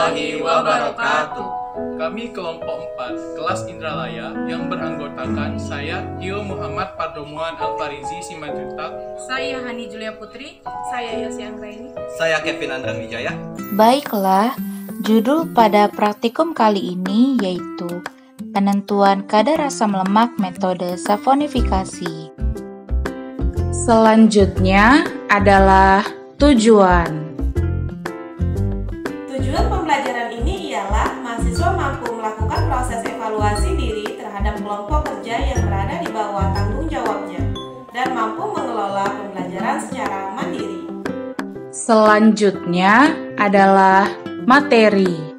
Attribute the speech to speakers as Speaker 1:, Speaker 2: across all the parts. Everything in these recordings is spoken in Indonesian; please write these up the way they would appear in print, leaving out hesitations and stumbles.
Speaker 1: warahmatullahi wabarakatuh.
Speaker 2: Kami kelompok 4 kelas Indralaya yang beranggotakan saya Tio Muhammad Pardomuan Alfarizi Simanjuntak,
Speaker 3: saya Hani Julia Putri, saya Yosi Anggraini,
Speaker 1: saya Kevin Andran Wijaya.
Speaker 4: Baiklah, judul pada praktikum kali ini yaitu penentuan kadar asam lemak metode saponifikasi. Selanjutnya adalah tujuan.
Speaker 5: Tujuan pembelajaran ini ialah mahasiswa mampu melakukan proses evaluasi diri terhadap kelompok kerja yang berada di bawah tanggung jawabnya dan mampu mengelola pembelajaran secara mandiri.
Speaker 4: Selanjutnya adalah materi.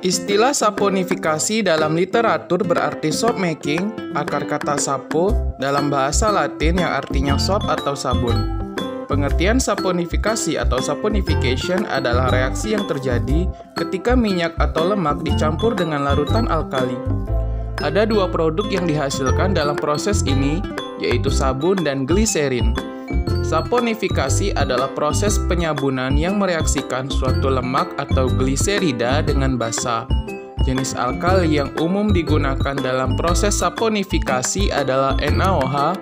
Speaker 2: Istilah saponifikasi dalam literatur berarti soap making, akar kata sapo dalam bahasa Latin yang artinya sop atau sabun. Pengertian saponifikasi atau saponification adalah reaksi yang terjadi ketika minyak atau lemak dicampur dengan larutan alkali. Ada dua produk yang dihasilkan dalam proses ini, yaitu sabun dan gliserin. Saponifikasi adalah proses penyabunan yang mereaksikan suatu lemak atau gliserida dengan basa. Jenis alkali yang umum digunakan dalam proses saponifikasi adalah NaOH,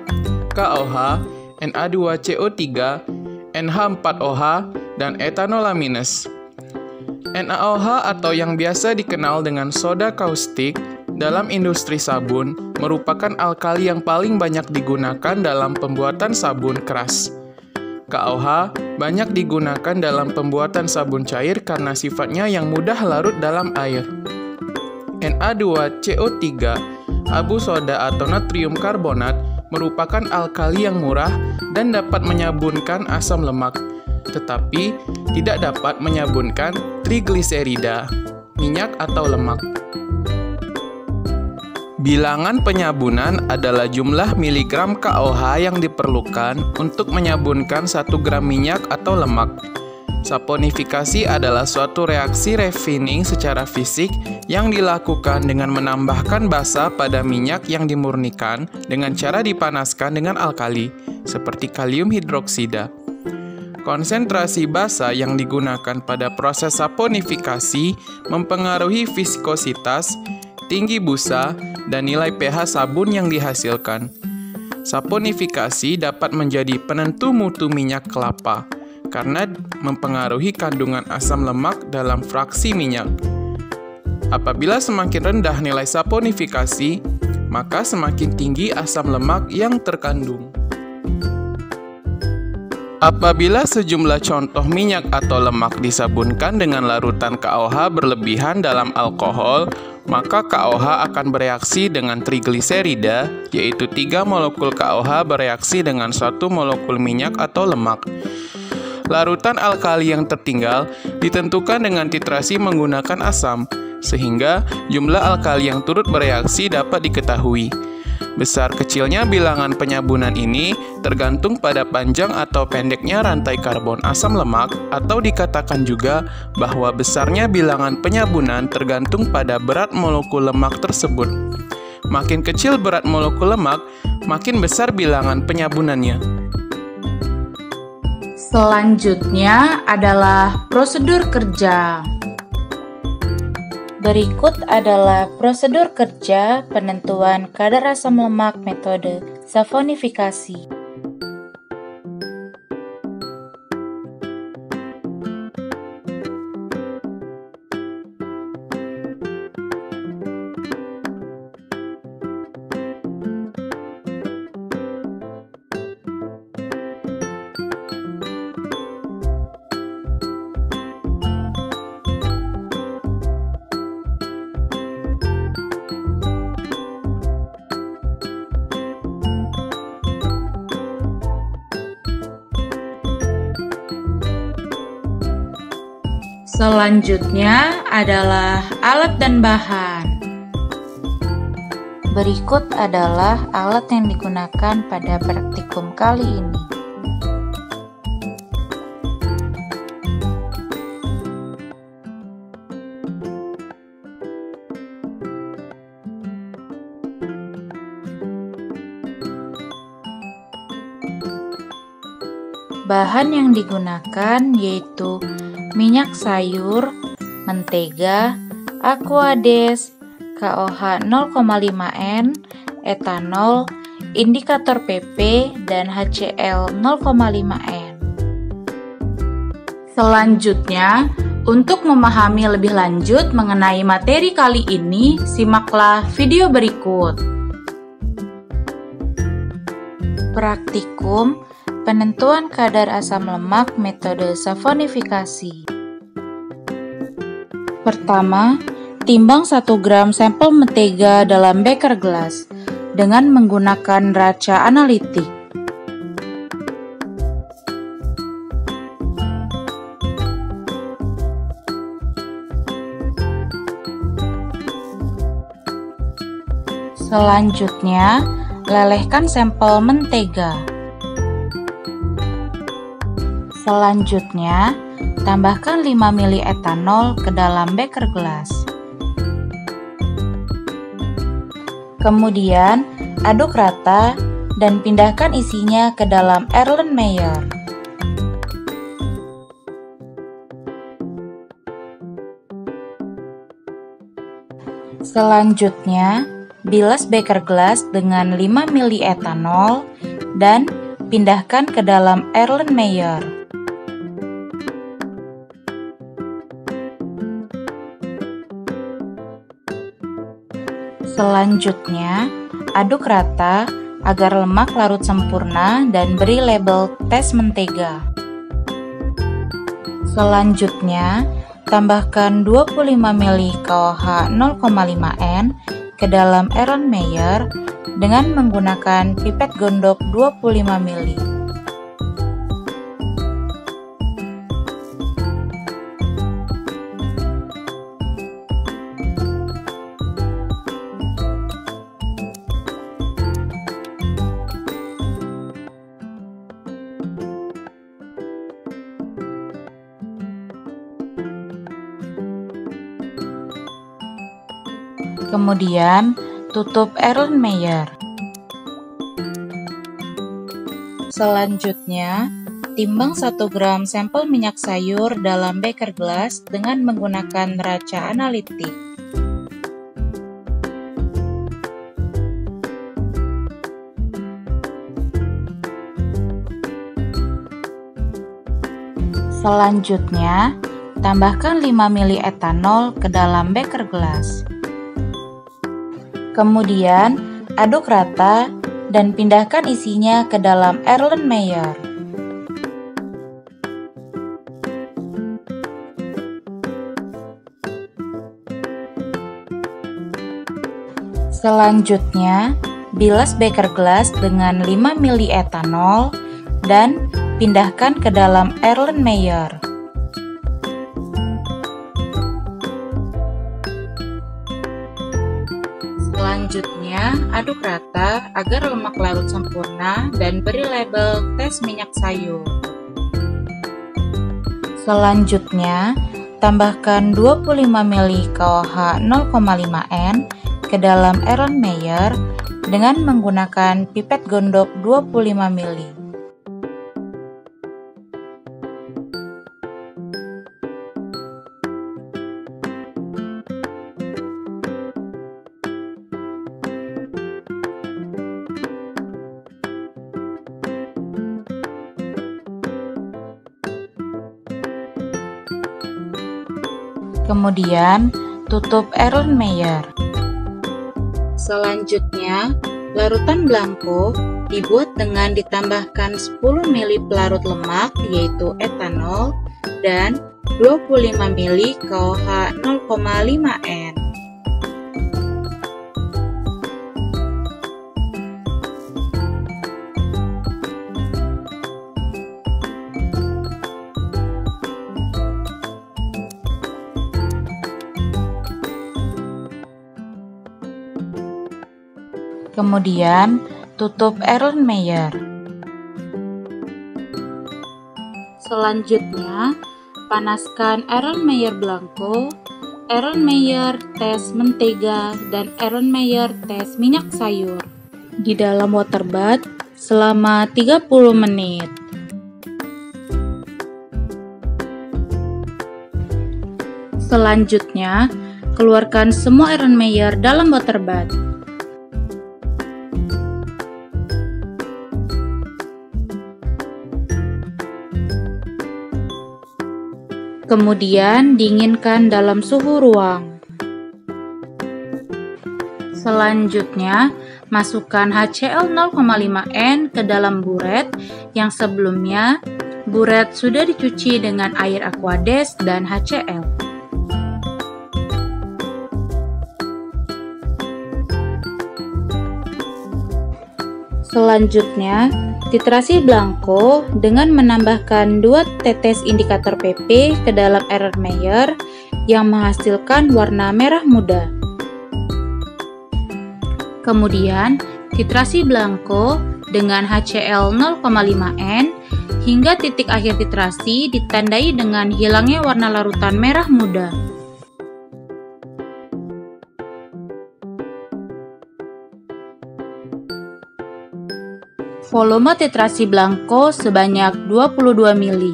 Speaker 2: KOH, Na2CO3, NH4OH, dan etanolamines. NaOH atau yang biasa dikenal dengan soda kaustik dalam industri sabun merupakan alkali yang paling banyak digunakan dalam pembuatan sabun keras. KOH banyak digunakan dalam pembuatan sabun cair karena sifatnya yang mudah larut dalam air. Na2CO3, abu soda atau natrium karbonat, merupakan alkali yang murah dan dapat menyabunkan asam lemak, tetapi tidak dapat menyabunkan trigliserida, minyak atau lemak. Bilangan penyabunan adalah jumlah miligram KOH yang diperlukan untuk menyabunkan 1 gram minyak atau lemak. Saponifikasi adalah suatu reaksi refining secara fisik yang dilakukan dengan menambahkan basa pada minyak yang dimurnikan dengan cara dipanaskan dengan alkali, seperti kalium hidroksida. Konsentrasi basa yang digunakan pada proses saponifikasi mempengaruhi viskositas, tinggi busa, dan nilai pH sabun yang dihasilkan. Saponifikasi dapat menjadi penentu mutu minyak kelapa karena mempengaruhi kandungan asam lemak dalam fraksi minyak. Apabila semakin rendah nilai saponifikasi, maka semakin tinggi asam lemak yang terkandung. Apabila sejumlah contoh minyak atau lemak disabunkan dengan larutan KOH berlebihan dalam alkohol, maka KOH akan bereaksi dengan trigliserida, yaitu 3 molekul KOH bereaksi dengan 1 molekul minyak atau lemak. Larutan alkali yang tertinggal ditentukan dengan titrasi menggunakan asam, sehingga jumlah alkali yang turut bereaksi dapat diketahui. Besar kecilnya bilangan penyabunan ini tergantung pada panjang atau pendeknya rantai karbon asam lemak, atau dikatakan juga bahwa besarnya bilangan penyabunan tergantung pada berat molekul lemak tersebut. Makin kecil berat molekul lemak, makin besar bilangan penyabunannya.
Speaker 4: Selanjutnya adalah prosedur kerja. Berikut adalah prosedur kerja penentuan kadar asam lemak metode saponifikasi. Selanjutnya adalah alat dan bahan. Berikut adalah alat yang digunakan pada praktikum kali ini. Bahan yang digunakan yaitu minyak sayur, mentega, Aquades, KOH 0,5N, etanol, indikator PP, dan HCl 0,5N. Selanjutnya, untuk memahami lebih lanjut mengenai materi kali ini, simaklah video berikut. Praktikum penentuan kadar asam lemak metode saponifikasi. Pertama, timbang 1 gram sampel mentega dalam beker gelas dengan menggunakan raca analitik. Selanjutnya, lelehkan sampel mentega. Selanjutnya, tambahkan 5 ml etanol ke dalam beker gelas. Kemudian, aduk rata dan pindahkan isinya ke dalam Erlenmeyer. Selanjutnya, bilas beker gelas dengan 5 ml etanol dan pindahkan ke dalam Erlenmeyer. Selanjutnya, aduk rata agar lemak larut sempurna dan beri label tes mentega. Selanjutnya, tambahkan 25 ml KOH 0,5N ke dalam Erlenmeyer dengan menggunakan pipet gondok 25 ml. Kemudian, tutup Erlenmeyer. Selanjutnya, timbang 1 gram sampel minyak sayur dalam beker gelas dengan menggunakan raca analitik. Selanjutnya, tambahkan 5 ml etanol ke dalam beker gelas. Kemudian, aduk rata dan pindahkan isinya ke dalam Erlenmeyer. Selanjutnya, bilas beker gelas dengan 5 ml etanol dan pindahkan ke dalam Erlenmeyer. Selanjutnya, aduk rata agar lemak larut sempurna dan beri label tes minyak sayur. Selanjutnya, tambahkan 25 ml KOH 0,5N ke dalam Erlenmeyer dengan menggunakan pipet gondok 25 ml. Kemudian, tutup Erlenmeyer. Selanjutnya, larutan blanko dibuat dengan ditambahkan 10 ml pelarut lemak yaitu etanol dan 25 ml KOH 0,5N. Kemudian, tutup Erlenmeyer. Selanjutnya, panaskan Erlenmeyer blanko, Erlenmeyer tes mentega, dan Erlenmeyer tes minyak sayur di dalam water bath selama 30 menit. Selanjutnya, keluarkan semua Erlenmeyer dalam water bath. Kemudian dinginkan dalam suhu ruang. Selanjutnya, masukkan HCl 0,5N ke dalam buret yang sebelumnya buret sudah dicuci dengan air Aquades dan HCl. Selanjutnya, titrasi blanko dengan menambahkan 2 tetes indikator PP ke dalam Erlenmeyer yang menghasilkan warna merah muda. Kemudian, titrasi blanko dengan HCl 0,5N hingga titik akhir titrasi ditandai dengan hilangnya warna larutan merah muda. Volume titrasi blanko sebanyak 22 ml.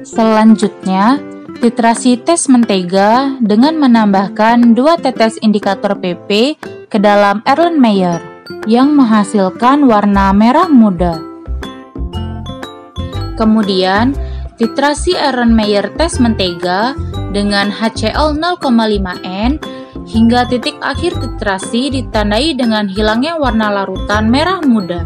Speaker 4: Selanjutnya, titrasi tes mentega dengan menambahkan 2 tetes indikator PP ke dalam Erlenmeyer yang menghasilkan warna merah muda. Kemudian, titrasi Erlenmeyer tes mentega dengan HCl 0,5N hingga titik akhir titrasi ditandai dengan hilangnya warna larutan merah muda.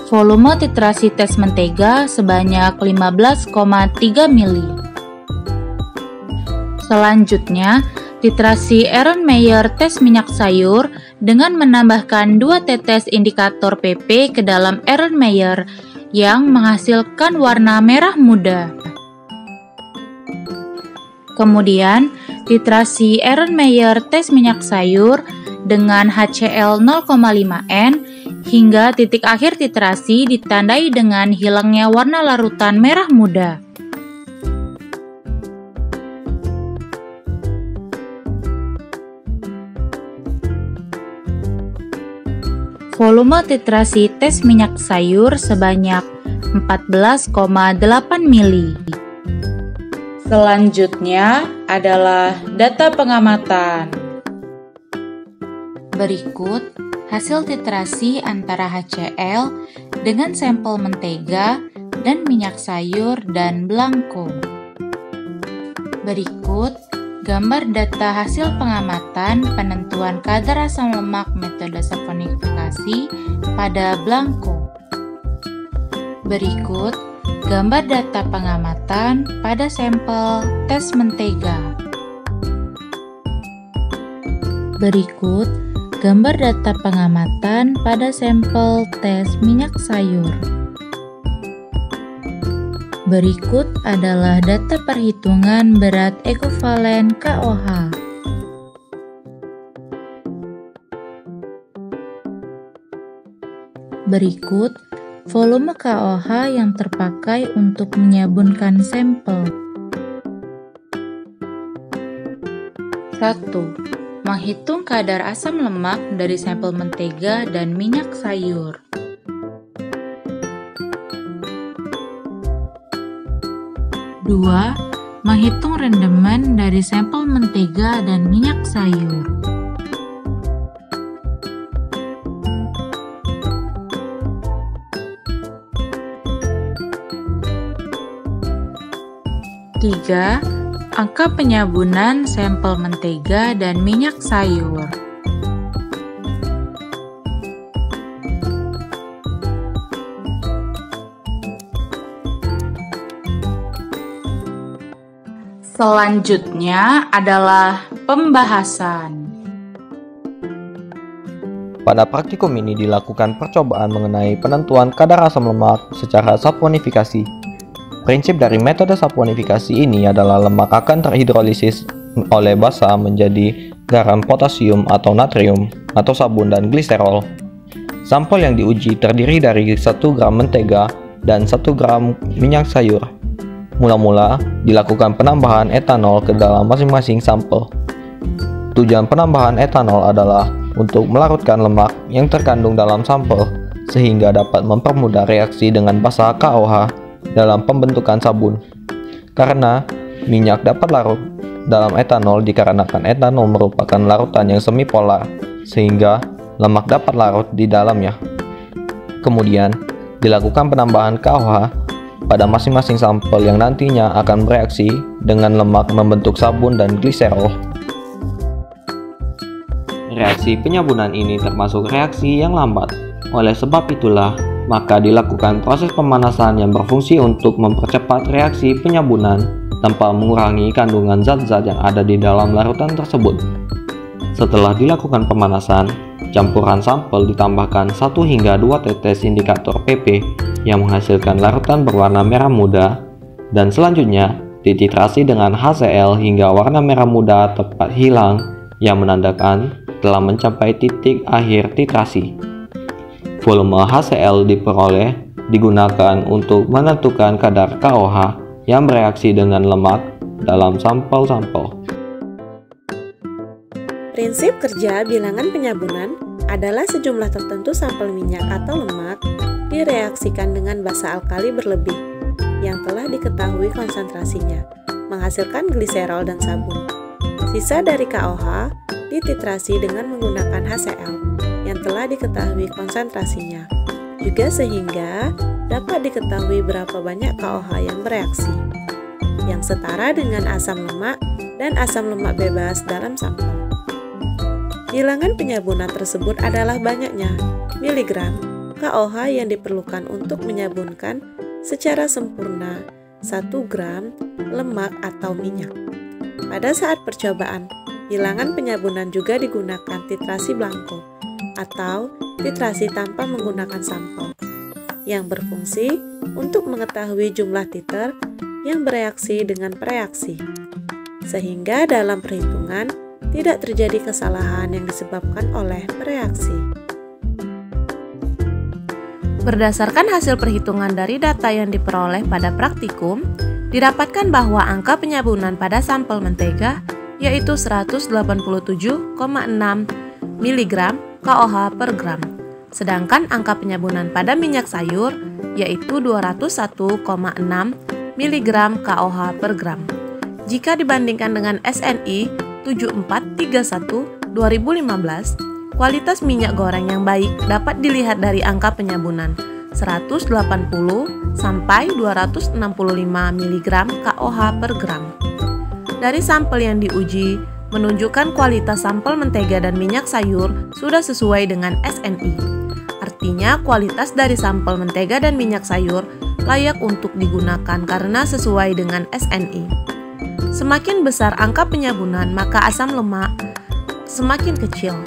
Speaker 4: Volume titrasi tes mentega sebanyak 15,3 ml. Selanjutnya, titrasi Erlenmeyer tes minyak sayur dengan menambahkan 2 tetes indikator PP ke dalam Erlenmeyer yang menghasilkan warna merah muda. Kemudian, titrasi Erlenmeyer tes minyak sayur dengan HCl 0,5N hingga titik akhir titrasi ditandai dengan hilangnya warna larutan merah muda. Volume titrasi tes minyak sayur sebanyak 14,8 ml. Selanjutnya adalah data pengamatan. Berikut hasil titrasi antara HCl dengan sampel mentega dan minyak sayur dan blanko. Berikut gambar data hasil pengamatan penentuan kadar asam lemak metode saponifikasi pada blanko. Berikut gambar data pengamatan pada sampel tes mentega. Berikut gambar data pengamatan pada sampel tes minyak sayur. Berikut adalah data perhitungan berat ekuvalen KOH. Berikut volume KOH yang terpakai untuk menyabunkan sampel. 1. Menghitung kadar asam lemak dari sampel mentega dan minyak sayur. 2. Menghitung rendemen dari sampel mentega dan minyak sayur. 3. Angka penyabunan sampel mentega dan minyak sayur. 4. Selanjutnya adalah pembahasan.
Speaker 1: Pada praktikum ini dilakukan percobaan mengenai penentuan kadar asam lemak secara saponifikasi. Prinsip dari metode saponifikasi ini adalah lemak akan terhidrolisis oleh basa menjadi garam potasium atau natrium atau sabun dan gliserol. Sampel yang diuji terdiri dari 1 gram mentega dan 1 gram minyak sayur. Mula-mula dilakukan penambahan etanol ke dalam masing-masing sampel. Tujuan penambahan etanol adalah untuk melarutkan lemak yang terkandung dalam sampel sehingga dapat mempermudah reaksi dengan basa KOH dalam pembentukan sabun. Karena minyak dapat larut dalam etanol dikarenakan etanol merupakan larutan yang semipolar, sehingga lemak dapat larut di dalamnya. Kemudian, dilakukan penambahan KOH pada masing-masing sampel yang nantinya akan bereaksi dengan lemak membentuk sabun dan gliserol. Reaksi penyabunan ini termasuk reaksi yang lambat. Oleh sebab itulah, maka dilakukan proses pemanasan yang berfungsi untuk mempercepat reaksi penyabunan tanpa mengurangi kandungan zat-zat yang ada di dalam larutan tersebut. Setelah dilakukan pemanasan, campuran sampel ditambahkan 1 hingga 2 tetes indikator PP yang menghasilkan larutan berwarna merah muda, dan selanjutnya dititrasi dengan HCl hingga warna merah muda tepat hilang yang menandakan telah mencapai titik akhir titrasi. Volume HCl diperoleh digunakan untuk menentukan kadar KOH yang bereaksi dengan lemak dalam sampel-sampel.
Speaker 5: Prinsip kerja bilangan penyabunan adalah sejumlah tertentu sampel minyak atau lemak direaksikan dengan basa alkali berlebih yang telah diketahui konsentrasinya, menghasilkan gliserol dan sabun. Sisa dari KOH dititrasi dengan menggunakan HCl yang telah diketahui konsentrasinya, juga sehingga dapat diketahui berapa banyak KOH yang bereaksi, yang setara dengan asam lemak dan asam lemak bebas dalam sampel. Bilangan penyabunan tersebut adalah banyaknya miligram KOH yang diperlukan untuk menyabunkan secara sempurna 1 gram lemak atau minyak. Pada saat percobaan, bilangan penyabunan juga digunakan titrasi blanko atau titrasi tanpa menggunakan sampel, yang berfungsi untuk mengetahui jumlah titer yang bereaksi dengan preaksi, sehingga dalam perhitungan tidak terjadi kesalahan yang disebabkan oleh preaksi.
Speaker 6: Berdasarkan hasil perhitungan dari data yang diperoleh pada praktikum, didapatkan bahwa angka penyabunan pada sampel mentega yaitu 187,6 mg KOH per gram. Sedangkan angka penyabunan pada minyak sayur yaitu 201,6 mg KOH per gram. Jika dibandingkan dengan SNI 7431 2015, kualitas minyak goreng yang baik dapat dilihat dari angka penyabunan 180 sampai 265 mg KOH per gram. Dari sampel yang diuji, menunjukkan kualitas sampel mentega dan minyak sayur sudah sesuai dengan SNI. Artinya, kualitas dari sampel mentega dan minyak sayur layak untuk digunakan karena sesuai dengan SNI. Semakin besar angka penyabunan, maka asam lemak semakin kecil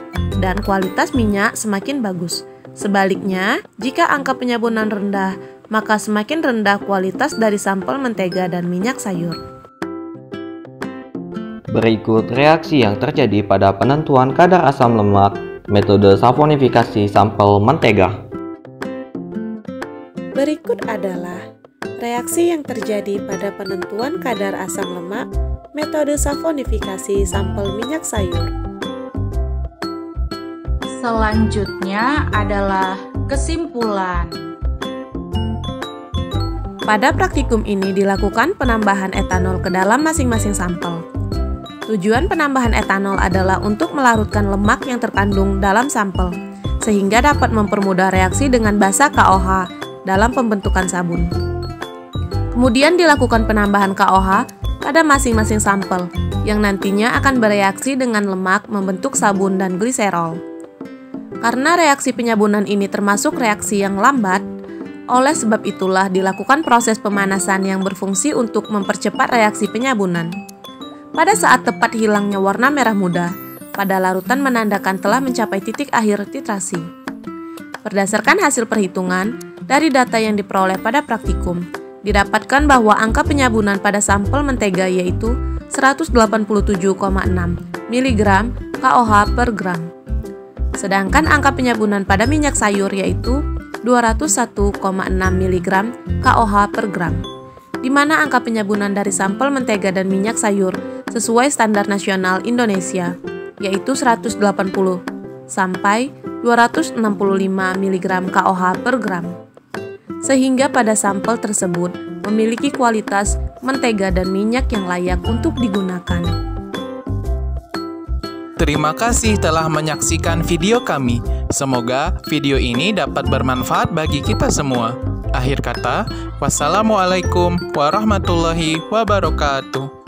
Speaker 6: dan kualitas minyak semakin bagus. Sebaliknya, jika angka penyabunan rendah, maka semakin rendah kualitas dari sampel mentega dan minyak sayur.
Speaker 1: Berikut reaksi yang terjadi pada penentuan kadar asam lemak metode saponifikasi sampel mentega.
Speaker 5: Berikut adalah reaksi yang terjadi pada penentuan kadar asam lemak metode saponifikasi sampel minyak sayur.
Speaker 4: Selanjutnya adalah kesimpulan.
Speaker 6: Pada praktikum ini dilakukan penambahan etanol ke dalam masing-masing sampel. Tujuan penambahan etanol adalah untuk melarutkan lemak yang terkandung dalam sampel, sehingga dapat mempermudah reaksi dengan basa KOH dalam pembentukan sabun. Kemudian dilakukan penambahan KOH pada masing-masing sampel, yang nantinya akan bereaksi dengan lemak membentuk sabun dan gliserol. Karena reaksi penyabunan ini termasuk reaksi yang lambat, oleh sebab itulah dilakukan proses pemanasan yang berfungsi untuk mempercepat reaksi penyabunan. Pada saat tepat hilangnya warna merah muda, pada larutan menandakan telah mencapai titik akhir titrasi. Berdasarkan hasil perhitungan dari data yang diperoleh pada praktikum, didapatkan bahwa angka penyabunan pada sampel mentega yaitu 187,6 mg KOH per gram. Sedangkan angka penyabunan pada minyak sayur yaitu 201,6 mg KOH per gram, di mana angka penyabunan dari sampel mentega dan minyak sayur sesuai standar nasional Indonesia, yaitu 180 sampai 265 mg KOH per gram. Sehingga pada sampel tersebut memiliki kualitas mentega dan minyak yang layak untuk digunakan.
Speaker 2: Terima kasih telah menyaksikan video kami. Semoga video ini dapat bermanfaat bagi kita semua. Akhir kata, wassalamualaikum warahmatullahi wabarakatuh.